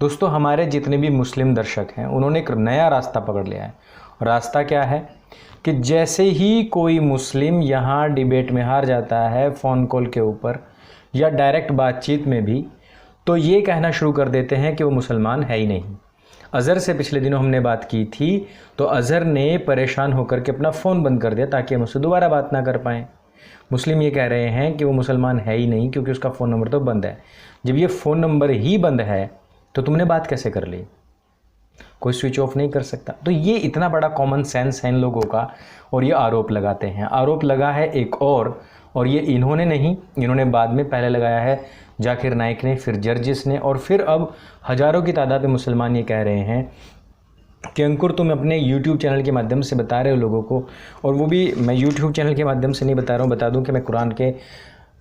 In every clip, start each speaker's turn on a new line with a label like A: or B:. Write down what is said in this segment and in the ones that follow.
A: दोस्तों, हमारे जितने भी मुस्लिम दर्शक हैं उन्होंने एक नया रास्ता पकड़ लिया है। रास्ता क्या है कि जैसे ही कोई मुस्लिम यहाँ डिबेट में हार जाता है फ़ोन कॉल के ऊपर या डायरेक्ट बातचीत में भी, तो ये कहना शुरू कर देते हैं कि वो मुसलमान है ही नहीं। अज़हर से पिछले दिनों हमने बात की थी, तो अज़हर ने परेशान होकर के अपना फ़ोन बंद कर दिया ताकि हम उससे दोबारा बात ना कर पाएँ। मुस्लिम ये कह रहे हैं कि वो मुसलमान है ही नहीं क्योंकि उसका फ़ोन नंबर तो बंद है। जब ये फ़ोन नंबर ही बंद है तो तुमने बात कैसे कर ली? कोई स्विच ऑफ नहीं कर सकता। तो ये इतना बड़ा कॉमन सेंस है इन लोगों का, और ये आरोप लगाते हैं। आरोप लगा है एक और ये इन्होंने नहीं, इन्होंने बाद में पहले लगाया है जाकिर नाइक ने, फिर जर्जिस ने, और फिर अब हज़ारों की तादाद में मुसलमान ये कह रहे हैं कि अंकुर तुम अपने YouTube चैनल के माध्यम से बता रहे हो लोगों को, और वो भी मैं YouTube चैनल के माध्यम से नहीं बता रहा हूँ, बता दूँ कि मैं कुरान के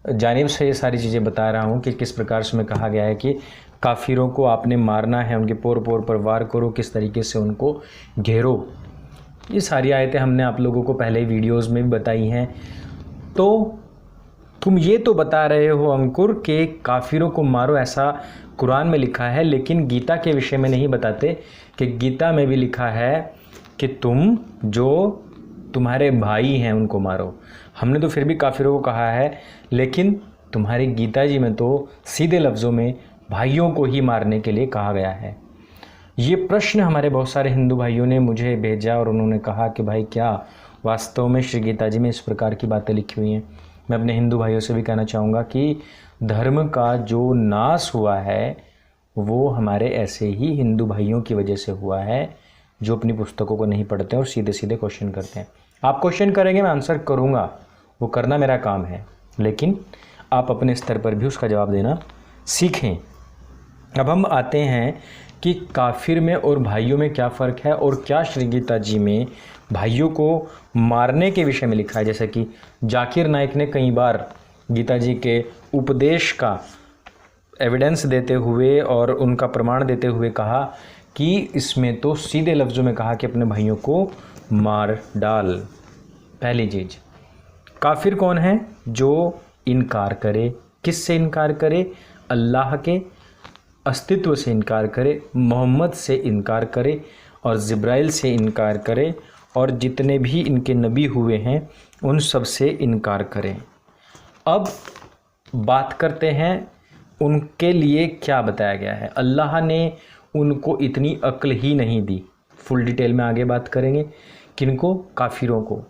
A: जानिब से ये सारी चीज़ें बता रहा हूँ कि किस प्रकार से में कहा गया है कि काफिरों को आपने मारना है, उनके पोर पोर पर वार करो, किस तरीके से उनको घेरो। ये सारी आयतें हमने आप लोगों को पहले वीडियोस में भी बताई हैं। तो तुम ये तो बता रहे हो अंकुर कि काफिरों को मारो, ऐसा कुरान में लिखा है, लेकिन गीता के विषय में नहीं बताते कि गीता में भी लिखा है कि तुम जो तुम्हारे भाई हैं उनको मारो। हमने तो फिर भी काफिरों को कहा है, लेकिन तुम्हारी गीता जी में तो सीधे लफ्ज़ों में भाइयों को ही मारने के लिए कहा गया है। ये प्रश्न हमारे बहुत सारे हिंदू भाइयों ने मुझे भेजा और उन्होंने कहा कि भाई क्या वास्तव में श्री गीता जी में इस प्रकार की बातें लिखी हुई हैं। मैं अपने हिंदू भाइयों से भी कहना चाहूँगा कि धर्म का जो नाश हुआ है वो हमारे ऐसे ही हिंदू भाइयों की वजह से हुआ है जो अपनी पुस्तकों को नहीं पढ़ते और सीधे सीधे क्वेश्चन करते हैं। आप क्वेश्चन करेंगे, मैं आंसर करूँगा, वो करना मेरा काम है, लेकिन आप अपने स्तर पर भी उसका जवाब देना सीखें। अब हम आते हैं कि काफिर में और भाइयों में क्या फ़र्क है और क्या श्री गीता जी में भाइयों को मारने के विषय में लिखा है। जैसे कि जाकिर नाइक ने कई बार गीता जी के उपदेश का एविडेंस देते हुए और उनका प्रमाण देते हुए कहा कि इसमें तो सीधे लफ्ज़ों में कहा कि अपने भाइयों को मार डाल। पहली चीज़, काफिर कौन है? जो इनकार करे। किससे इनकार करे? अल्लाह के अस्तित्व से इनकार करे, मोहम्मद से इनकार करे और जिब्राइल से इनकार करे और जितने भी इनके नबी हुए हैं उन सब से इनकार करें। अब बात करते हैं उनके लिए क्या बताया गया है। अल्लाह ने उनको इतनी अक्ल ही नहीं दी। फुल डिटेल में आगे बात करेंगे। किनको? काफिरों को।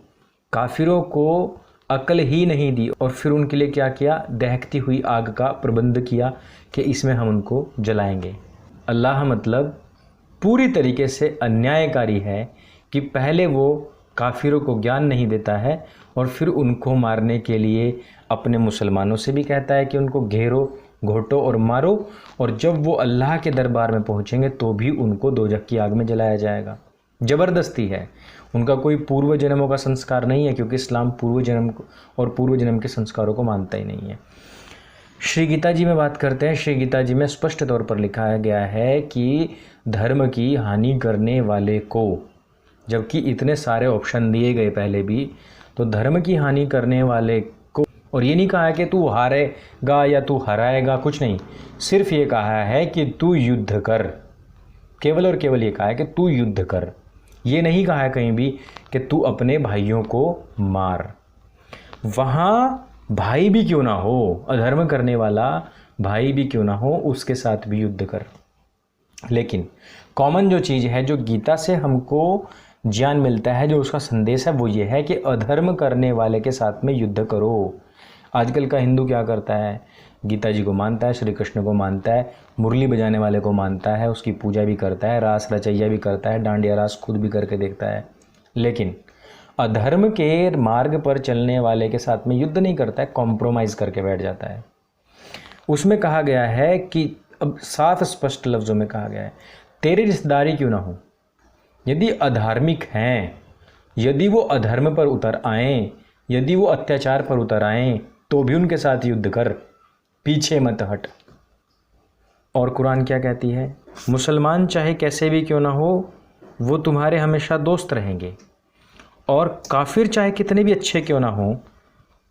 A: काफिरों को अक्ल ही नहीं दी और फिर उनके लिए क्या किया? दहकती हुई आग का प्रबंध किया कि इसमें हम उनको जलाएंगे। अल्लाह मतलब पूरी तरीके से अन्यायकारी है कि पहले वो काफिरों को ज्ञान नहीं देता है और फिर उनको मारने के लिए अपने मुसलमानों से भी कहता है कि उनको घेरो, घोटो और मारो, और जब वो अल्लाह के दरबार में पहुंचेंगे तो भी उनको दोजख की आग में जलाया जाएगा। ज़बरदस्ती है। उनका कोई पूर्व जन्मों का संस्कार नहीं है, क्योंकि इस्लाम पूर्व जन्म के संस्कारों को मानता ही नहीं है। श्री गीता जी में बात करते हैं। श्री गीता जी में स्पष्ट तौर पर लिखा गया है कि धर्म की हानि करने वाले को, जबकि इतने सारे ऑप्शन दिए गए पहले भी, तो धर्म की हानि करने वाले को, और ये नहीं कहा है कि तू हारेगा या तू हराएगा, कुछ नहीं, सिर्फ ये कहा है कि तू युद्ध कर। केवल और केवल ये कहा है कि तू युद्ध कर। ये नहीं कहा है कहीं भी कि तू अपने भाइयों को मार। वहाँ भाई भी क्यों ना हो, अधर्म करने वाला भाई भी क्यों ना हो, उसके साथ भी युद्ध कर। लेकिन कॉमन जो चीज़ है, जो गीता से हमको ज्ञान मिलता है, जो उसका संदेश है, वो ये है कि अधर्म करने वाले के साथ में युद्ध करो। आजकल का हिंदू क्या करता है? गीता जी को मानता है, श्री कृष्ण को मानता है, मुरली बजाने वाले को मानता है, उसकी पूजा भी करता है, रास रचैया भी करता है, डांडिया रास खुद भी करके देखता है, लेकिन अधर्म के मार्ग पर चलने वाले के साथ में युद्ध नहीं करता है, कॉम्प्रोमाइज़ करके बैठ जाता है। उसमें कहा गया है कि, अब साफ स्पष्ट लफ्ज़ों में कहा गया है, तेरी रिश्तेदारी क्यों ना हो, यदि अधार्मिक हैं, यदि वो अधर्म पर उतर आएँ, यदि वो अत्याचार पर उतर आएँ, तो भी उनके साथ युद्ध कर, पीछे मत हट। और कुरान क्या कहती है? मुसलमान चाहे कैसे भी क्यों ना हो, वो तुम्हारे हमेशा दोस्त रहेंगे, और काफिर चाहे कितने भी अच्छे क्यों ना हो,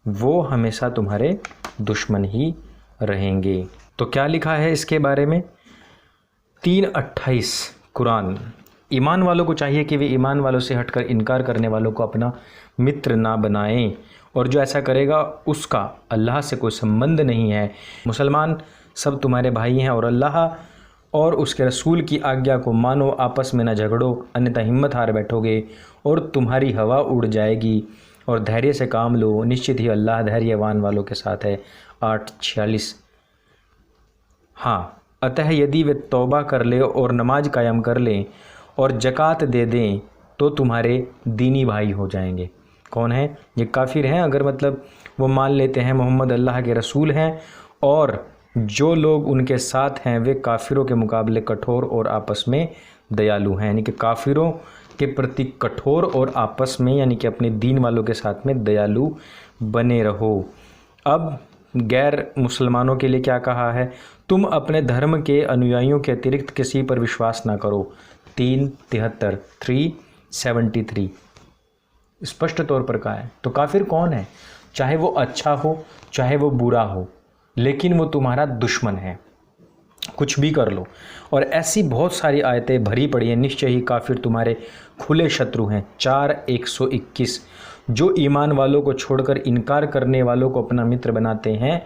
A: वो हमेशा तुम्हारे दुश्मन ही रहेंगे। तो क्या लिखा है इसके बारे में? 3:28 कुरान। ईमान वालों को चाहिए कि वे ईमान वालों से हटकर इनकार करने वालों को अपना मित्र ना बनाएं, और जो ऐसा करेगा उसका अल्लाह से कोई संबंध नहीं है। मुसलमान सब तुम्हारे भाई हैं, और अल्लाह और उसके रसूल की आज्ञा को मानो, आपस में न झगड़ो, अन्यथा हिम्मत हार बैठोगे और तुम्हारी हवा उड़ जाएगी। और धैर्य से काम लो, निश्चित ही अल्लाह धैर्यवान वालों के साथ है। 8:46। हाँ, अतः यदि वे तौबा कर ले और नमाज कायम कर लें और ज़कात दे दें तो तुम्हारे दीनी भाई हो जाएंगे। कौन है ये? काफिर हैं। अगर मतलब वो मान लेते हैं मोहम्मद अल्लाह के रसूल हैं, और जो लोग उनके साथ हैं वे काफिरों के मुकाबले कठोर और आपस में दयालु हैं। यानी कि काफिरों के प्रति कठोर और आपस में यानी कि अपने दीन वालों के साथ में दयालु बने रहो। अब गैर मुसलमानों के लिए क्या कहा है? तुम अपने धर्म के अनुयायियों के अतिरिक्त किसी पर विश्वास ना करो। 3:73 3:73 स्पष्ट तौर पर कहा है। तो काफिर कौन है? चाहे वो अच्छा हो चाहे वो बुरा हो, लेकिन वो तुम्हारा दुश्मन है, कुछ भी कर लो। और ऐसी बहुत सारी आयतें भरी पड़ी हैं। निश्चय ही काफिर तुम्हारे खुले शत्रु हैं। 4:121 जो ईमान वालों को छोड़कर इनकार करने वालों को अपना मित्र बनाते हैं,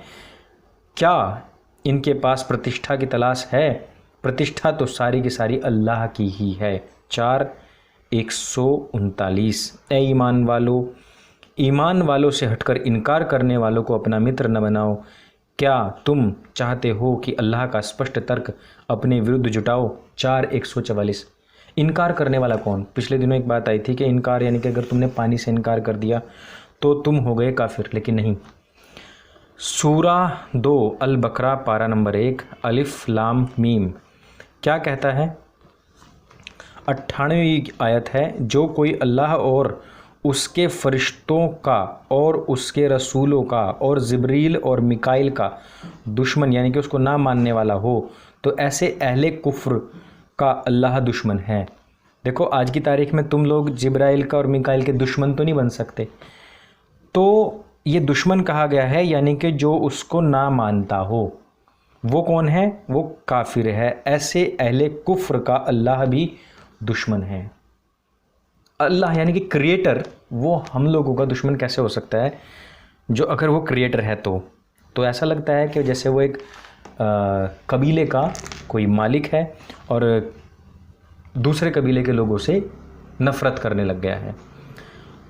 A: क्या इनके पास प्रतिष्ठा की तलाश है? प्रतिष्ठा तो सारी की सारी अल्लाह की ही है। 4:139 ए ईमान वालों से हटकर इनकार करने वालों को अपना मित्र न बनाओ। क्या तुम चाहते हो कि अल्लाह का स्पष्ट तर्क अपने विरुद्ध जुटाओ? 4:144 इनकार करने वाला कौन? पिछले दिनों एक बात आई थी कि इनकार यानी कि अगर तुमने पानी से इनकार कर दिया तो तुम हो गए काफिर, लेकिन नहीं। सूरा 2 अल बकरा पारा नंबर 1 अलिफ लाम मीम क्या कहता है? 98वीं आयत है। जो कोई अल्लाह और उसके फरिश्तों का और उसके रसूलों का और जिब्रील और मिकाइल का दुश्मन यानी कि उसको ना मानने वाला हो, तो ऐसे अहले कुफ्र का अल्लाह दुश्मन है। देखो, आज की तारीख में तुम लोग जिब्राइल का और मिकाइल के दुश्मन तो नहीं बन सकते, तो ये दुश्मन कहा गया है, यानी कि जो उसको ना मानता हो। वो कौन है? वो काफिर है। ऐसे अहले कुफ्र का अल्लाह भी दुश्मन है। अल्लाह यानी कि क्रिएटर, वो हम लोगों का दुश्मन कैसे हो सकता है? जो अगर वो क्रिएटर है तो ऐसा लगता है कि जैसे वो एक कबीले का कोई मालिक है और दूसरे कबीले के लोगों से नफ़रत करने लग गया है।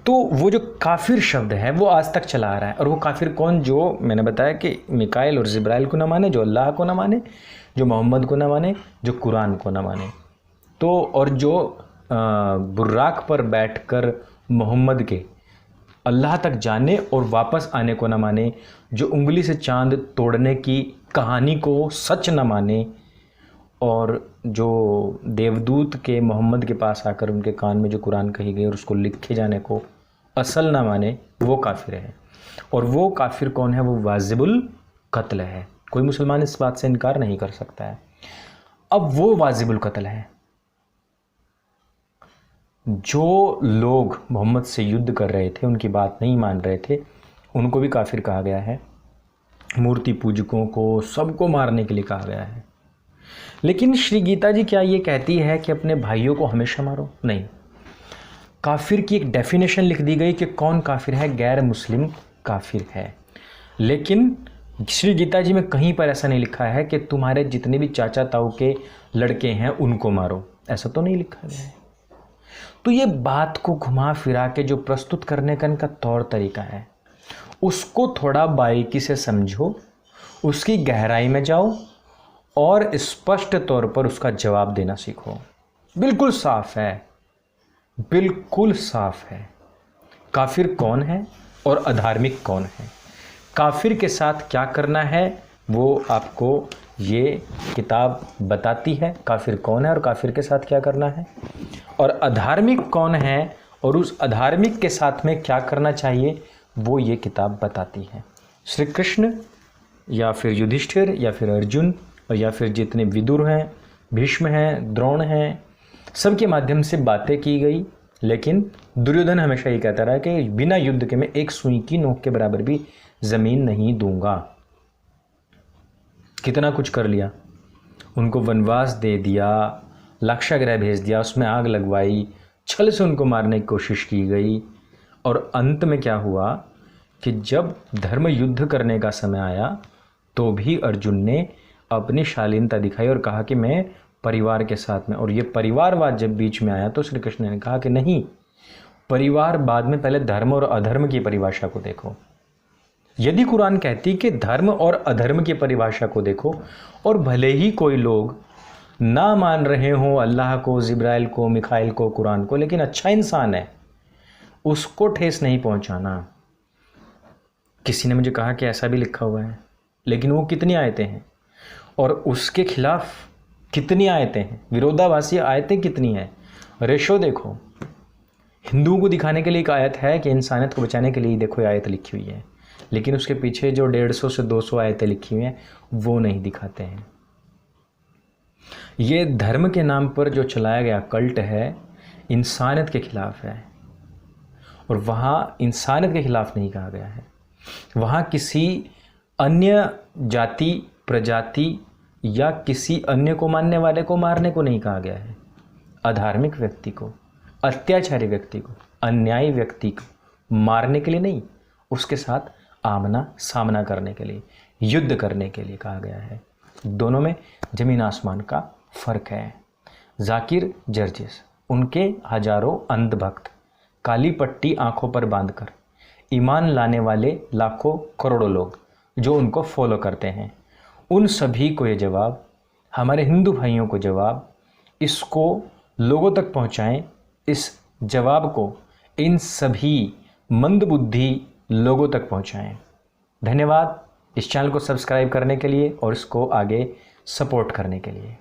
A: तो वो जो काफिर शब्द है वो आज तक चला आ रहा है। और वो काफिर कौन? जो मैंने बताया कि मिकाइल और जिब्राइल को ना माने, जो अल्लाह को ना माने, जो मोहम्मद को ना माने, जो कुरान को ना माने, तो और जो बुर्राक पर बैठकर मोहम्मद के अल्लाह तक जाने और वापस आने को ना माने, जो उंगली से चांद तोड़ने की कहानी को सच ना माने, और जो देवदूत के मोहम्मद के पास आकर उनके कान में जो कुरान कही गई और उसको लिखे जाने को असल ना माने, वो काफिर है। और वो काफिर कौन है? वो वाजिबुल कत्ल है। कोई मुसलमान इस बात से इनकार नहीं कर सकता है। अब वो वाजिबुल कत्ल है। जो लोग मोहम्मद से युद्ध कर रहे थे, उनकी बात नहीं मान रहे थे, उनको भी काफिर कहा गया है। मूर्ति पूजकों को, सबको मारने के लिए कहा गया है। लेकिन श्री गीता जी क्या ये कहती है कि अपने भाइयों को हमेशा मारो? नहीं। काफिर की एक डेफिनेशन लिख दी गई कि कौन काफिर है? गैर मुस्लिम काफिर है। लेकिन श्री गीता जी में कहीं पर ऐसा नहीं लिखा है कि तुम्हारे जितने भी चाचा ताऊ के लड़के हैं उनको मारो, ऐसा तो नहीं लिखा गया है। तो ये बात को घुमा फिरा के जो प्रस्तुत करने का इनका तौर तरीका है, उसको थोड़ा बारीकी से समझो, उसकी गहराई में जाओ और स्पष्ट तौर पर उसका जवाब देना सीखो। बिल्कुल साफ है, बिल्कुल साफ है। काफिर कौन है और अधार्मिक कौन है? काफिर के साथ क्या करना है वो आपको ये किताब बताती है। काफिर कौन है और काफिर के साथ क्या करना है, और अधार्मिक कौन है और उस अधार्मिक के साथ में क्या करना चाहिए, वो ये किताब बताती है। श्री कृष्ण या फिर युधिष्ठिर या फिर अर्जुन और या फिर जितने विदुर हैं, भीष्म हैं, द्रोण हैं, सबके माध्यम से बातें की गई। लेकिन दुर्योधन हमेशा ये कहता रहा कि बिना युद्ध के मैं एक सुई की नोक के बराबर भी ज़मीन नहीं दूंगा। कितना कुछ कर लिया उनको वनवास दे दिया, लाक्षागृह भेज दिया, उसमें आग लगवाई, छल से उनको मारने की कोशिश की गई। और अंत में क्या हुआ कि जब धर्म युद्ध करने का समय आया तो भी अर्जुन ने अपनी शालीनता दिखाई और कहा कि मैं परिवार के साथ में। और ये परिवारवाद जब बीच में आया तो श्री कृष्ण ने कहा कि नहीं, परिवार बाद में, पहले धर्म और अधर्म की परिभाषा को देखो। यदि कुरान कहती कि धर्म और अधर्म की परिभाषा को देखो, और भले ही कोई लोग ना मान रहे हों अल्लाह को, जिब्राइल को, मिखाइल को, कुरान को, लेकिन अच्छा इंसान है, उसको ठेस नहीं पहुंचाना। किसी ने मुझे कहा कि ऐसा भी लिखा हुआ है, लेकिन वो कितनी आयतें हैं और उसके खिलाफ कितनी आयतें हैं, विरोधाभासी आयतें कितनी हैं। रेशो देखो, हिंदुओं को दिखाने के लिए एक आयत है कि इंसानियत को बचाने के लिए देखो ये आयत लिखी हुई है, लेकिन उसके पीछे जो 150 से 200 आयतें लिखी हुई हैं वो नहीं दिखाते हैं। ये धर्म के नाम पर जो चलाया गया कल्ट है, इंसानियत के खिलाफ है। और वहाँ इंसानियत के खिलाफ नहीं कहा गया है, वहाँ किसी अन्य जाति, प्रजाति या किसी अन्य को मानने वाले को मारने को नहीं कहा गया है। अधार्मिक व्यक्ति को, अत्याचारी व्यक्ति को, अन्यायी व्यक्ति को मारने के लिए नहीं, उसके साथ आमना सामना करने के लिए, युद्ध करने के लिए कहा गया है। दोनों में जमीन आसमान का फ़र्क है। जाकिर जर्जिस, उनके हजारों अंधभक्त काली पट्टी आंखों पर बांधकर ईमान लाने वाले लाखों करोड़ों लोग जो उनको फॉलो करते हैं, उन सभी को ये जवाब, हमारे हिंदू भाइयों को जवाब, इसको लोगों तक पहुंचाएं। इस जवाब को इन सभी मंदबुद्धि लोगों तक पहुंचाएं। धन्यवाद इस चैनल को सब्सक्राइब करने के लिए और इसको आगे सपोर्ट करने के लिए।